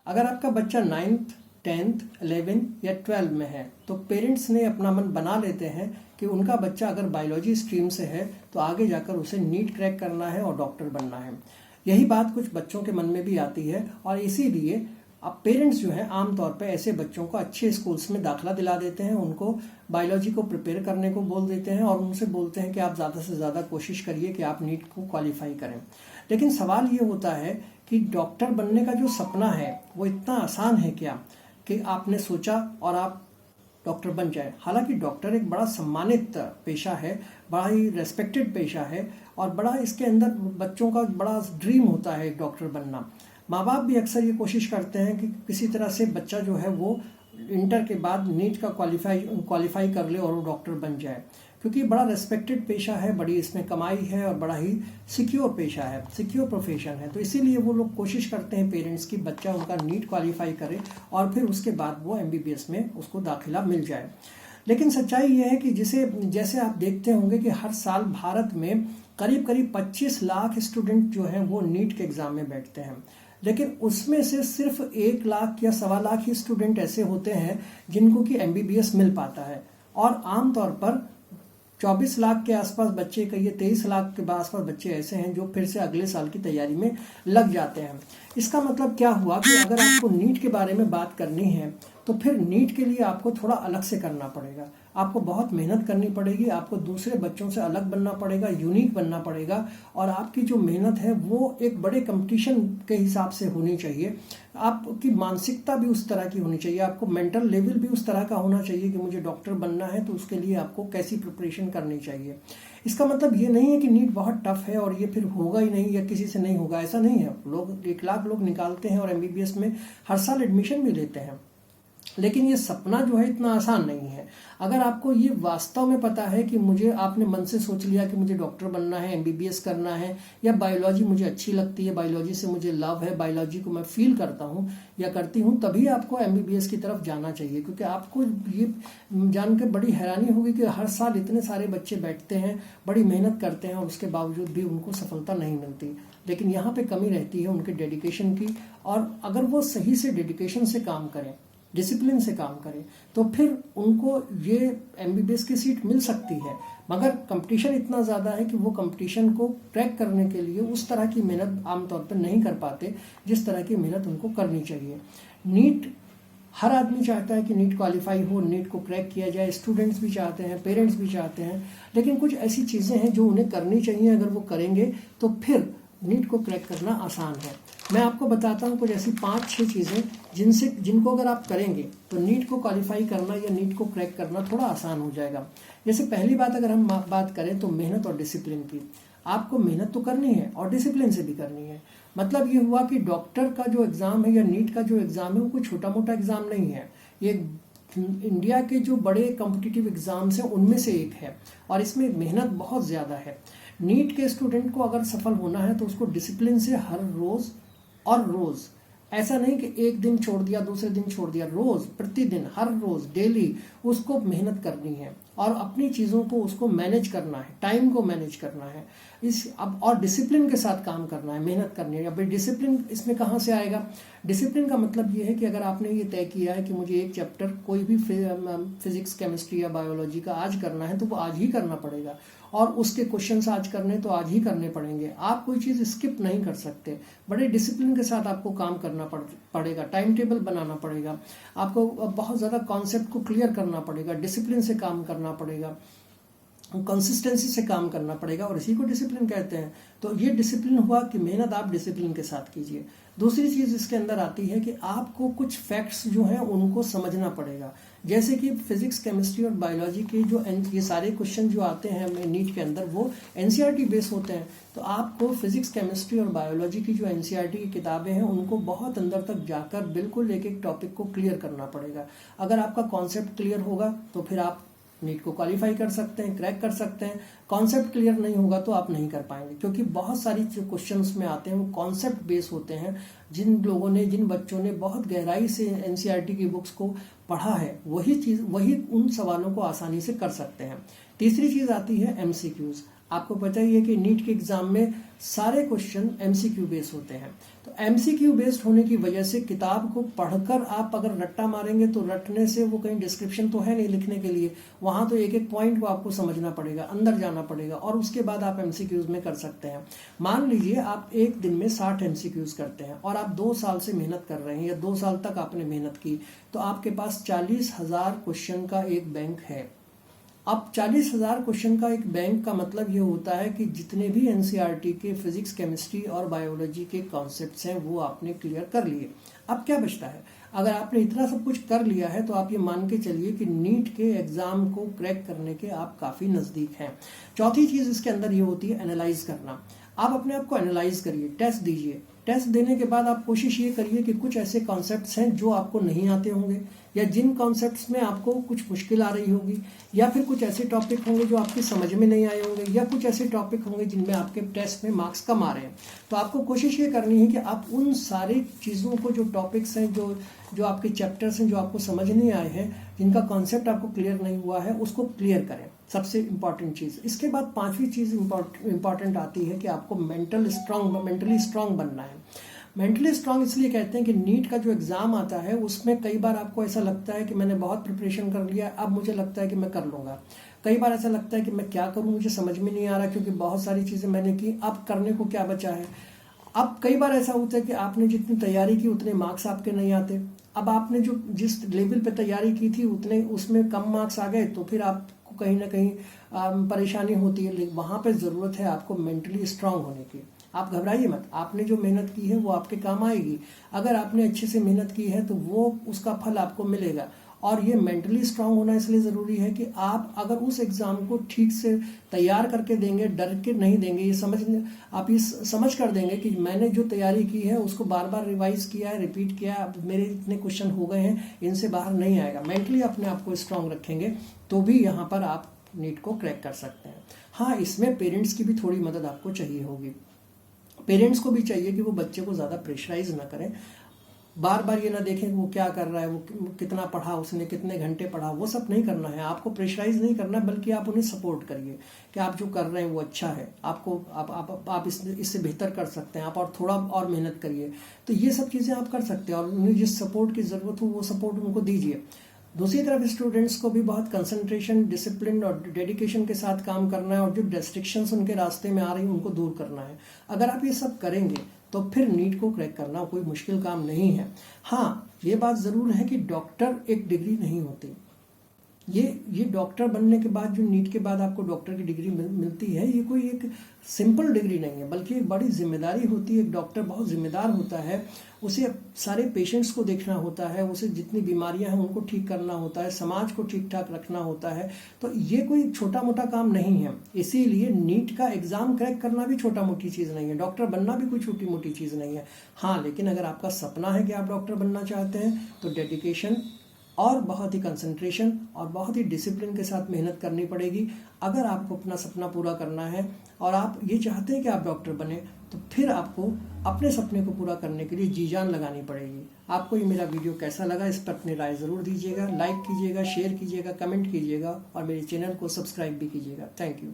अगर आपका बच्चा 9th 10th 11 या 12 में है तो पेरेंट्स ने अपना मन बना लेते हैं कि उनका बच्चा अगर बायोलॉजी स्ट्रीम से है तो आगे जाकर उसे नीट क्रैक करना है और डॉक्टर बनना है। यही बात कुछ बच्चों के मन में भी आती है और इसीलिए अब पेरेंट्स जो है आमतौर पे ऐसे बच्चों को अच्छे स्कूल्स में दाखिला दिला देते हैं, उनको बायोलॉजी को प्रिपेयर करने को बोल देते हैं और उनसे बोलते हैं कि आप ज़्यादा से ज़्यादा कोशिश करिए कि आप नीट को क्वालिफाई करें। लेकिन सवाल ये होता है कि डॉक्टर बनने का जो सपना है वो इतना आसान है क्या कि आपने सोचा और आप डॉक्टर बन जाए। हालांकि डॉक्टर एक बड़ा सम्मानित पेशा है, बड़ा ही रेस्पेक्टेड पेशा है और बड़ा इसके अंदर बच्चों का बड़ा ड्रीम होता है डॉक्टर बनना। माँ बाप भी अक्सर ये कोशिश करते हैं कि किसी तरह से बच्चा जो है वो इंटर के बाद नीट का क्वालिफाई कर ले और वो डॉक्टर बन जाए, क्योंकि बड़ा रेस्पेक्टेड पेशा है, बड़ी इसमें कमाई है और बड़ा ही सिक्योर पेशा है, सिक्योर प्रोफेशन है। तो इसीलिए वो लोग कोशिश करते हैं पेरेंट्स की बच्चा उनका नीट क्वालिफाई करे और फिर उसके बाद वो MBBS में उसको दाखिला मिल जाए। लेकिन सच्चाई ये है कि जैसे आप देखते होंगे कि हर साल भारत में करीब करीब 25 लाख स्टूडेंट जो हैं वो नीट के एग्ज़ाम में बैठते हैं, लेकिन उसमें से सिर्फ 1 लाख या 1.25 लाख ही स्टूडेंट ऐसे होते हैं जिनको कि MBBS मिल पाता है और आमतौर पर 24 लाख के आसपास बच्चे, कहिए 23 लाख के आसपास बच्चे ऐसे हैं जो फिर से अगले साल की तैयारी में लग जाते हैं। इसका मतलब क्या हुआ कि अगर आपको नीट के बारे में बात करनी है तो फिर नीट के लिए आपको थोड़ा अलग से करना पड़ेगा, आपको बहुत मेहनत करनी पड़ेगी, आपको दूसरे बच्चों से अलग बनना पड़ेगा, यूनिक बनना पड़ेगा और आपकी जो मेहनत है वो एक बड़े कंपटीशन के हिसाब से होनी चाहिए। आपकी मानसिकता भी उस तरह की होनी चाहिए, आपको मेंटल लेवल भी उस तरह का होना चाहिए कि मुझे डॉक्टर बनना है तो उसके लिए आपको कैसी प्रिपरेशन करनी चाहिए। इसका मतलब ये नहीं है कि नीट बहुत टफ है और ये फिर होगा ही नहीं या किसी से नहीं होगा, ऐसा नहीं है। लोग 1 लाख लोग निकालते हैं और MBBS में हर साल एडमिशन भी लेते हैं, लेकिन ये सपना जो है इतना आसान नहीं है। अगर आपको ये वास्तव में पता है कि आपने मन से सोच लिया कि मुझे डॉक्टर बनना है, MBBS करना है, या बायोलॉजी मुझे अच्छी लगती है, बायोलॉजी से मुझे लव है, बायोलॉजी को मैं फील करता हूँ या करती हूँ, तभी आपको MBBS की तरफ जाना चाहिए। क्योंकि आपको ये जानकर बड़ी हैरानी होगी कि हर साल इतने सारे बच्चे बैठते हैं, बड़ी मेहनत करते हैं और उसके बावजूद भी उनको सफलता नहीं मिलती। लेकिन यहाँ पे कमी रहती है उनके डेडिकेशन की, और अगर वो सही से डेडिकेशन से काम करें, डिसिप्लिन से काम करें, तो फिर उनको ये MBBS की सीट मिल सकती है। मगर कंपटीशन इतना ज़्यादा है कि वो कंपटीशन को क्रैक करने के लिए उस तरह की मेहनत आमतौर पर नहीं कर पाते जिस तरह की मेहनत उनको करनी चाहिए। नीट, हर आदमी चाहता है कि नीट क्वालिफाई हो, नीट को क्रैक किया जाए, स्टूडेंट्स भी चाहते हैं, पेरेंट्स भी चाहते हैं, लेकिन कुछ ऐसी चीज़ें हैं जो उन्हें करनी चाहिए। अगर वो करेंगे तो फिर नीट को क्रैक करना आसान है। मैं आपको बताता हूँ कुछ ऐसी 5-6 चीज़ें जिनको अगर आप करेंगे तो नीट को क्वालिफाई करना या नीट को क्रैक करना थोड़ा आसान हो जाएगा। जैसे पहली बात अगर हम बात करें तो मेहनत और डिसिप्लिन की। आपको मेहनत तो करनी है और डिसिप्लिन से भी करनी है। मतलब ये हुआ कि डॉक्टर का जो एग्ज़ाम है या नीट का जो एग्ज़ाम है वो कोई छोटा मोटा एग्ज़ाम नहीं है। ये इंडिया के जो बड़े कॉम्पिटिटिव एग्ज़ाम्स हैं उनमें से एक है और इसमें मेहनत बहुत ज़्यादा है। नीट के स्टूडेंट को अगर सफल होना है तो उसको डिसिप्लिन से हर रोज़ और रोज़, ऐसा नहीं कि एक दिन छोड़ दिया, दूसरे दिन छोड़ दिया, रोज़, प्रतिदिन, हर रोज़, डेली उसको मेहनत करनी है और अपनी चीज़ों को उसको मैनेज करना है, टाइम को मैनेज करना है और डिसिप्लिन के साथ काम करना है, मेहनत करनी है। अभी डिसिप्लिन इसमें कहाँ से आएगा? डिसिप्लिन का मतलब ये है कि अगर आपने ये तय किया है कि मुझे एक चैप्टर कोई भी फिजिक्स, केमिस्ट्री या बायोलॉजी का आज करना है तो वो आज ही करना पड़ेगा और उसके क्वेश्चंस आज करने तो आज ही करने पड़ेंगे। आप कोई चीज़ स्किप नहीं कर सकते। बड़े डिसिप्लिन के साथ आपको काम करना पड़ेगा, टाइम टेबल बनाना पड़ेगा, आपको बहुत ज़्यादा कॉन्सेप्ट को क्लियर करना पड़ेगा, डिसिप्लिन से काम करना पड़ेगा, कंसिस्टेंसी से काम करना पड़ेगा और इसी को डिसिप्लिन कहते हैं। तो ये डिसिप्लिन हुआ कि मेहनत आप डिसिप्लिन के साथ कीजिए। दूसरी चीज़ इसके अंदर आती है कि आपको कुछ फैक्ट्स जो हैं उनको समझना पड़ेगा। जैसे कि फिजिक्स, केमिस्ट्री और बायोलॉजी के जो ये सारे क्वेश्चन जो आते हैं नीट के अंदर वो NCERT बेस होते हैं। तो आपको फिजिक्स, केमिस्ट्री और बायोलॉजी की जो NCERT की किताबें हैं उनको बहुत अंदर तक जाकर बिल्कुल एक एक टॉपिक को क्लियर करना पड़ेगा। अगर आपका कॉन्सेप्ट क्लियर होगा तो फिर आप नीट को क्वालिफाई कर सकते हैं, क्रैक कर सकते हैं। कॉन्सेप्ट क्लियर नहीं होगा तो आप नहीं कर पाएंगे, क्योंकि बहुत सारी जो क्वेश्चंस में आते हैं वो कॉन्सेप्ट बेस होते हैं। जिन बच्चों ने बहुत गहराई से NCERT की बुक्स को पढ़ा है वही उन सवालों को आसानी से कर सकते हैं। तीसरी चीज़ आती है MCQs। आपको पता ही है कि नीट के एग्जाम में सारे क्वेश्चन एमसीक्यू बेस्ड होते हैं। तो एमसीक्यू बेस्ड होने की वजह से किताब को पढ़कर आप अगर रट्टा मारेंगे तो रटने से वो कहीं डिस्क्रिप्शन तो है नहीं लिखने के लिए, वहां तो एक एक पॉइंट को आपको समझना पड़ेगा, अंदर जाना पड़ेगा और उसके बाद आप एमसीक्यूज में कर सकते हैं। मान लीजिए आप एक दिन में 60 एमसीक्यूज करते हैं और आप 2 साल से मेहनत कर रहे हैं या 2 साल तक आपने मेहनत की, तो आपके पास 40,000 क्वेश्चन का एक बैंक है। अब 40,000 क्वेश्चन का एक बैंक का मतलब ये होता है कि जितने भी एनसीईआरटी के फिजिक्स, केमिस्ट्री और बायोलॉजी के कॉन्सेप्ट्स हैं वो आपने क्लियर कर लिए। अब क्या बचता है? अगर आपने इतना सब कुछ कर लिया है तो आप ये मान के चलिए कि नीट के एग्जाम को क्रैक करने के आप काफी नजदीक हैं। चौथी चीज इसके अंदर ये होती है एनालाइज करना। आप अपने आप को एनालाइज करिए, टेस्ट दीजिए। टेस्ट देने के बाद आप कोशिश ये करिए कि कुछ ऐसे कॉन्सेप्ट्स हैं जो आपको नहीं आते होंगे या जिन कॉन्सेप्ट्स में आपको कुछ मुश्किल आ रही होगी, या फिर कुछ ऐसे टॉपिक होंगे जो आपकी समझ में नहीं आए होंगे, या कुछ ऐसे टॉपिक होंगे जिनमें आपके टेस्ट में मार्क्स कम आ रहे हैं। तो आपको कोशिश ये करनी है कि आप उन सारी चीज़ों को, जो टॉपिक्स हैं, जो आपके चैप्टर्स हैं, जो आपको समझ नहीं आए हैं, जिनका कॉन्सेप्ट आपको क्लियर नहीं हुआ है, उसको क्लियर करें। सबसे इंपॉर्टेंट चीज़। इसके बाद 5वीं चीज़ इंपॉर्टेंट आती है कि आपको मेंटली स्ट्रांग बनना है। मेंटली स्ट्रांग इसलिए कहते हैं कि नीट का जो एग्ज़ाम आता है उसमें कई बार आपको ऐसा लगता है कि मैंने बहुत प्रिपरेशन कर लिया, अब मुझे लगता है कि मैं कर लूँगा। कई बार ऐसा लगता है कि मैं क्या करूँ, मुझे समझ में नहीं आ रहा क्योंकि बहुत सारी चीज़ें मैंने की, अब करने को क्या बचा है। अब कई बार ऐसा होता है कि आपने जितनी तैयारी की उतने मार्क्स आपके नहीं आते। अब आपने जो जिस लेवल पे तैयारी की थी उतने उसमें कम मार्क्स आ गए तो फिर आपको कहीं ना कहीं परेशानी होती है। लेकिन वहाँ पे ज़रूरत है आपको मेंटली स्ट्रांग होने की। आप घबराइए मत, आपने जो मेहनत की है वो आपके काम आएगी। अगर आपने अच्छे से मेहनत की है तो वो उसका फल आपको मिलेगा। और ये मेंटली स्ट्रांग होना इसलिए ज़रूरी है कि आप अगर उस एग्ज़ाम को ठीक से तैयार करके देंगे, डर के नहीं देंगे, आप ये समझ कर देंगे कि मैंने जो तैयारी की है उसको बार बार रिवाइज किया है, रिपीट किया है, अब मेरे इतने क्वेश्चन हो गए हैं, इनसे बाहर नहीं आएगा। मेंटली अपने आप को स्ट्रांग रखेंगे तो भी यहाँ पर आप नीट को क्रैक कर सकते हैं। हाँ, इसमें पेरेंट्स की भी थोड़ी मदद आपको चाहिए होगी। पेरेंट्स को भी चाहिए कि वो बच्चे को ज़्यादा प्रेशराइज ना करें, बार बार ये ना देखें कि वो क्या कर रहा है, वो कितना पढ़ा, उसने कितने घंटे पढ़ा, वो सब नहीं करना है। आपको प्रेशराइज नहीं करना है, बल्कि आप उन्हें सपोर्ट करिए कि आप जो कर रहे हैं वो अच्छा है, आपको आप इससे बेहतर कर सकते हैं, आप और थोड़ा और मेहनत करिए। तो ये सब चीज़ें आप कर सकते हैं और उन्हें जिस सपोर्ट की ज़रूरत हो वो सपोर्ट उनको दीजिए। दूसरी तरफ स्टूडेंट्स को भी बहुत कंसंट्रेशन, डिसिप्लिन और डेडिकेशन के साथ काम करना है और जो रेस्ट्रिक्शंस उनके रास्ते में आ रही हैं उनको दूर करना है। अगर आप ये सब करेंगे तो फिर नीट को क्रैक करना कोई मुश्किल काम नहीं है। हाँ, ये बात ज़रूर है कि डॉक्टर एक डिग्री नहीं होती। ये डॉक्टर बनने के बाद, जो नीट के बाद आपको डॉक्टर की डिग्री मिलती है, ये कोई एक सिंपल डिग्री नहीं है, बल्कि एक बड़ी जिम्मेदारी होती है। एक डॉक्टर बहुत जिम्मेदार होता है, उसे सारे पेशेंट्स को देखना होता है, उसे जितनी बीमारियां हैं उनको ठीक करना होता है, समाज को ठीक ठाक रखना होता है। तो ये कोई छोटा मोटा काम नहीं है। इसीलिए नीट का एग्जाम क्रैक करना भी छोटा मोटी चीज़ नहीं है, डॉक्टर बनना भी कोई छोटी मोटी चीज़ नहीं है। हाँ, लेकिन अगर आपका सपना है कि आप डॉक्टर बनना चाहते हैं तो डेडिकेशन और बहुत ही कंसंट्रेशन और बहुत ही डिसिप्लिन के साथ मेहनत करनी पड़ेगी। अगर आपको अपना सपना पूरा करना है और आप ये चाहते हैं कि आप डॉक्टर बने, तो फिर आपको अपने सपने को पूरा करने के लिए जी जान लगानी पड़ेगी। आपको ये मेरा वीडियो कैसा लगा, इस पर अपनी राय ज़रूर दीजिएगा। लाइक कीजिएगा, शेयर कीजिएगा, कमेंट कीजिएगा और मेरे चैनल को सब्सक्राइब भी कीजिएगा। Thank you.